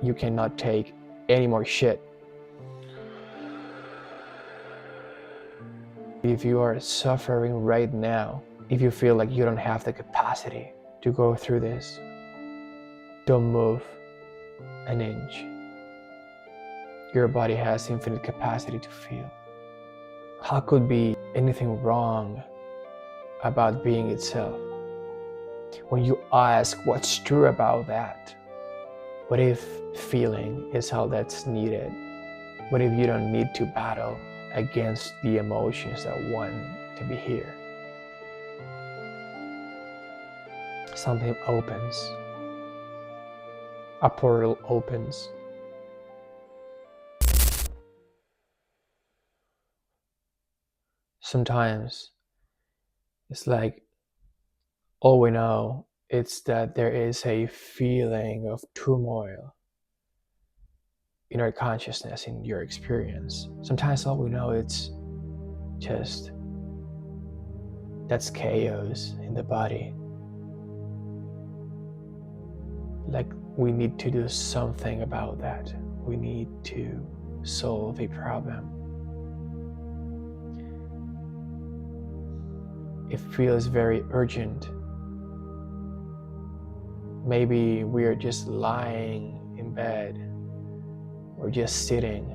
you cannot take any more shit. If you are suffering right now, if you feel like you don't have the capacity to go through this, don't move an inch. Your body has infinite capacity to feel. How could be anything wrong about being itself? When you ask what's true about that, what if feeling is all that's needed? What if you don't need to battle against the emotions that want to be here? Something opens, a portal opens. Sometimes it's like all we know is that there is a feeling of turmoil in our consciousness, in your experience. Sometimes all we know it's just that's chaos in the body. Like we need to do something about that. We need to solve a problem. It feels very urgent. Maybe we are just lying in bed or just sitting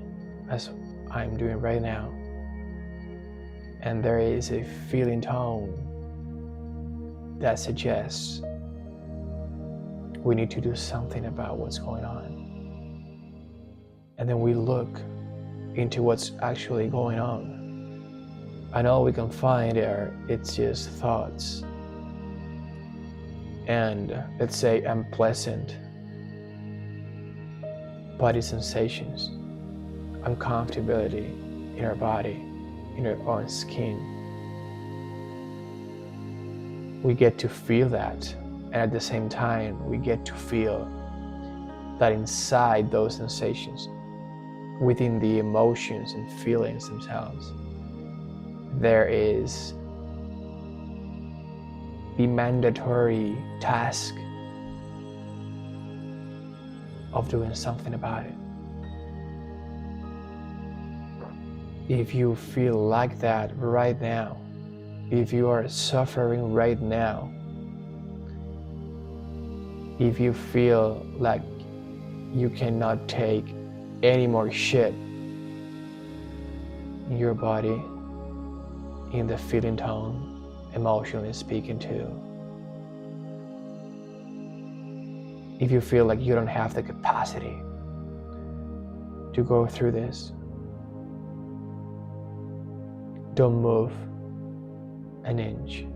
as I'm doing right now, and there is a feeling tone that suggests we need to do something about what's going on. And then we look into what's actually going on, and all we can find it's just thoughts and, let's say, unpleasant body sensations, uncomfortability in our body, in our own skin. We get to feel that, and at the same time we get to feel that inside those sensations, within the emotions and feelings themselves, there is the mandatory task of doing something about it. If you feel like that right now, if you are suffering right now, if you feel like you cannot take any more shit in your body, in the feeling tone, emotionally speaking too, if you feel like you don't have the capacity to go through this, don't move an inch.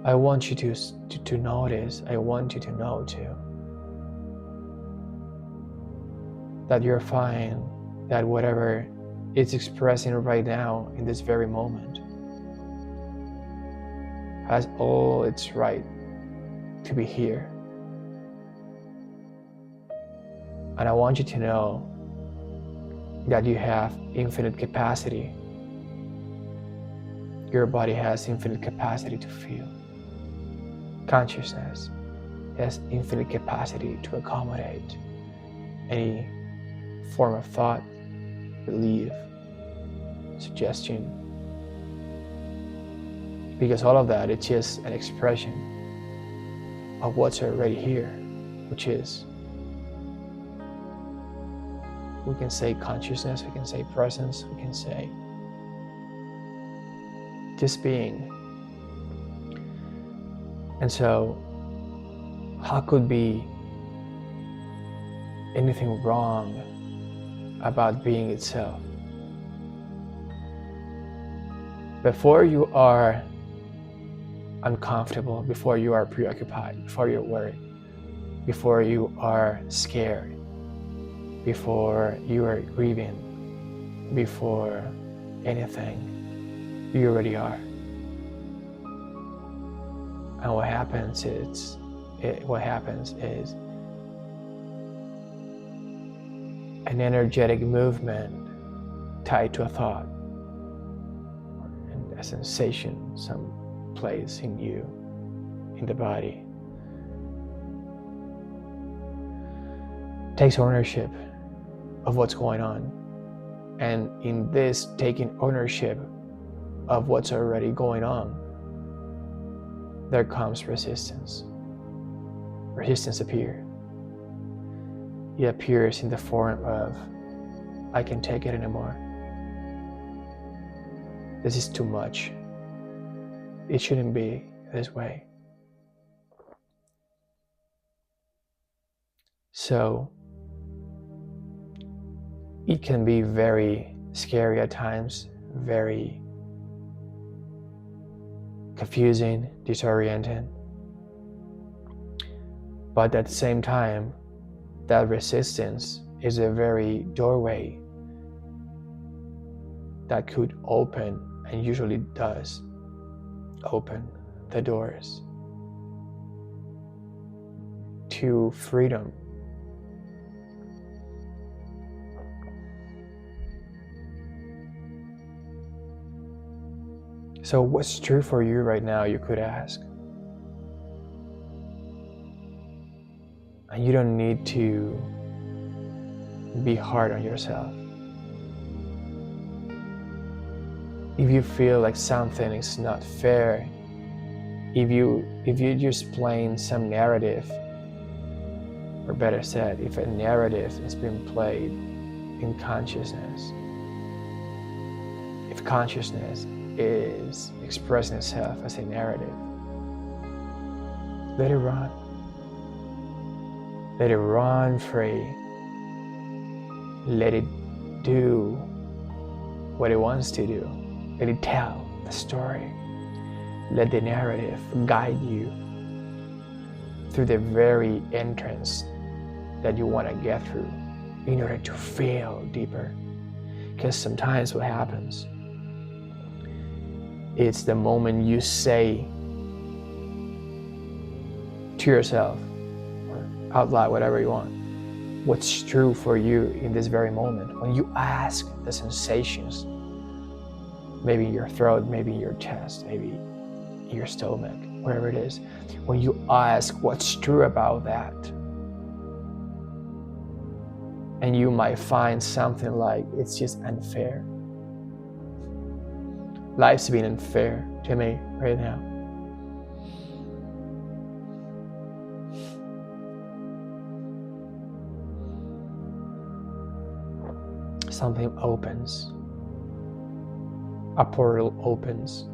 I want you to notice, I want you to know too, that you're fine, that whatever it's expressing right now in this very moment has all its right to be here. And I want you to know that you have infinite capacity. Your body has infinite capacity to feel. Consciousness has infinite capacity to accommodate any form of thought, belief, suggestion. Because all of that, it's just an expression of what's already here, which is, we can say consciousness, we can say presence, we can say just being. And so, how could be anything wrong about being itself? Before you are uncomfortable, before you are preoccupied, before you're worried, before you are scared, before you are grieving, before anything, you already are. And what happens is an energetic movement tied to a thought, and a sensation, some place in you, in the body. Takes ownership of what's going on. And in this taking ownership of what's already going on, there comes resistance. Resistance appears. It appears in the form of, I can't take it anymore. This is too much. It shouldn't be this way. So it can be very scary at times, very confusing, disorienting. But at the same time, that resistance is a very doorway that could open, and usually does open, the doors to freedom. So what's true for you right now, you could ask. And you don't need to be hard on yourself. If you feel like something is not fair, if you're just playing some narrative, or better said, if a narrative is being played in consciousness, if consciousness is expressing itself as a narrative, let it run. Let it run free. Let it do what it wants to do. Let it tell the story. Let the narrative guide you through the very entrance that you want to get through in order to feel deeper. Because sometimes what happens, it's the moment you say to yourself, or out loud, whatever you want, what's true for you in this very moment. When you ask the sensations, maybe in your throat, maybe in your chest, maybe in your stomach, wherever it is, when you ask what's true about that, and you might find something like, it's just unfair. Life's been unfair to me right now. Something opens. A portal opens.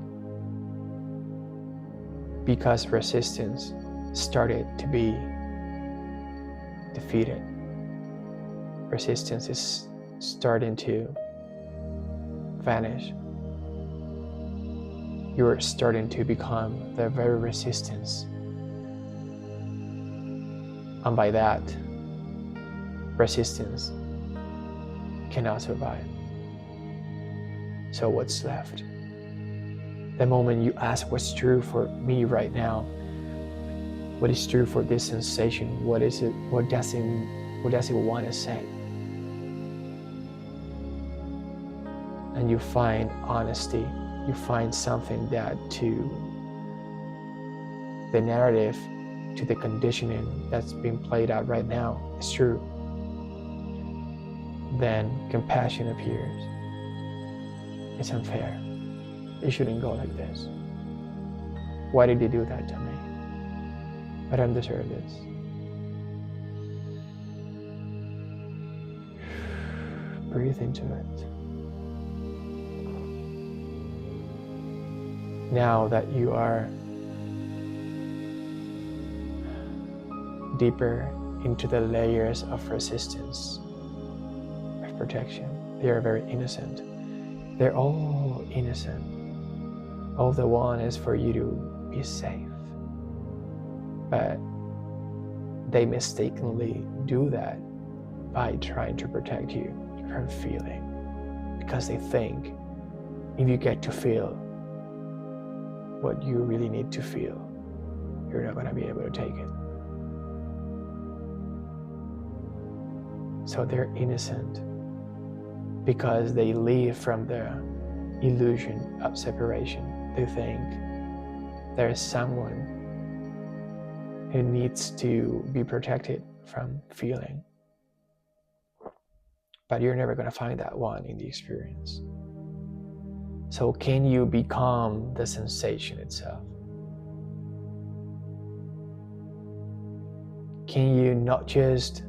Because resistance started to be defeated. Resistance is starting to vanish. You're starting to become the very resistance. And by that, resistance cannot survive. So what's left? The moment you ask what's true for me right now, what is true for this sensation, what is it, what does it want to say? And you find honesty, you find something that to the narrative, to the conditioning that's being played out right now is true. Then compassion appears. It's unfair. It shouldn't go like this. Why did you do that to me? I don't deserve this. Breathe into it. Now that you are deeper into the layers of resistance, of protection, they are very innocent. They're all innocent. All they want is for you to be safe. But they mistakenly do that by trying to protect you from feeling. Because they think if you get to feel what you really need to feel, you're not going to be able to take it. So they're innocent because they live from the illusion of separation. They think there is someone who needs to be protected from feeling. But you're never going to find that one in the experience. So can you become the sensation itself? Can you not just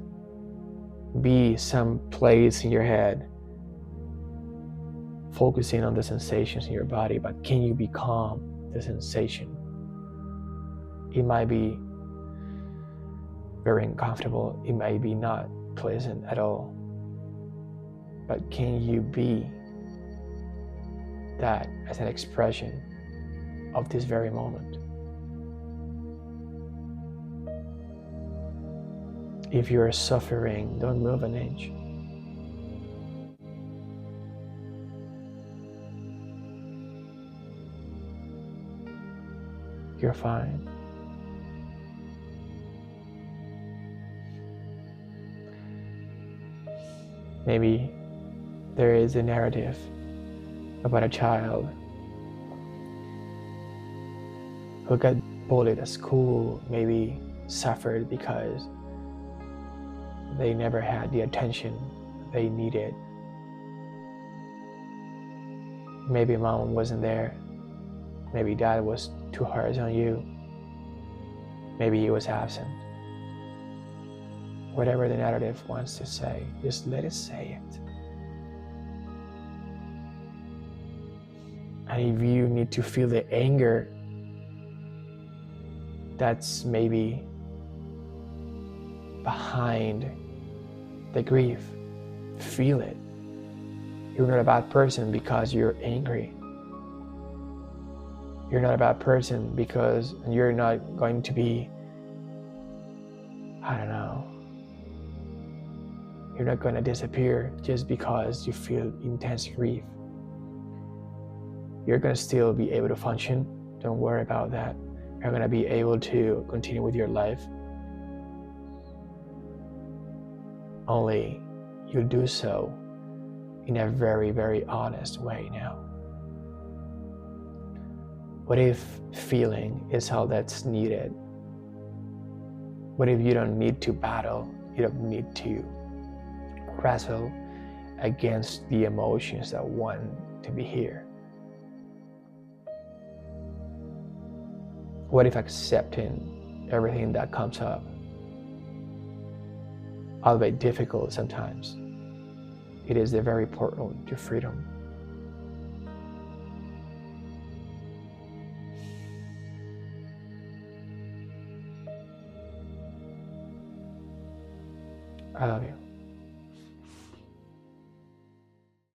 be some place in your head focusing on the sensations in your body, but can you become the sensation? It might be very uncomfortable, it might be not pleasant at all, but can you be that as an expression of this very moment? If you're suffering, don't move an inch. You're fine. Maybe there is a narrative about a child who got bullied at school, maybe suffered because they never had the attention they needed. Maybe mom wasn't there. Maybe dad was too hard on you. Maybe he was absent. Whatever the narrative wants to say, just let it say it. And if you need to feel the anger that's maybe behind the grief, feel it. You're not a bad person because you're angry. You're not a bad person because you're not going to be, you're not going to disappear just because you feel intense grief. You're going to still be able to function. Don't worry about that. You're going to be able to continue with your life. Only you do so in a very, very honest way now. What if feeling is all that's needed? What if you don't need to battle? You don't need to wrestle against the emotions that want to be here? What if accepting everything that comes up, albeit difficult sometimes, it is the very portal to freedom? I love you.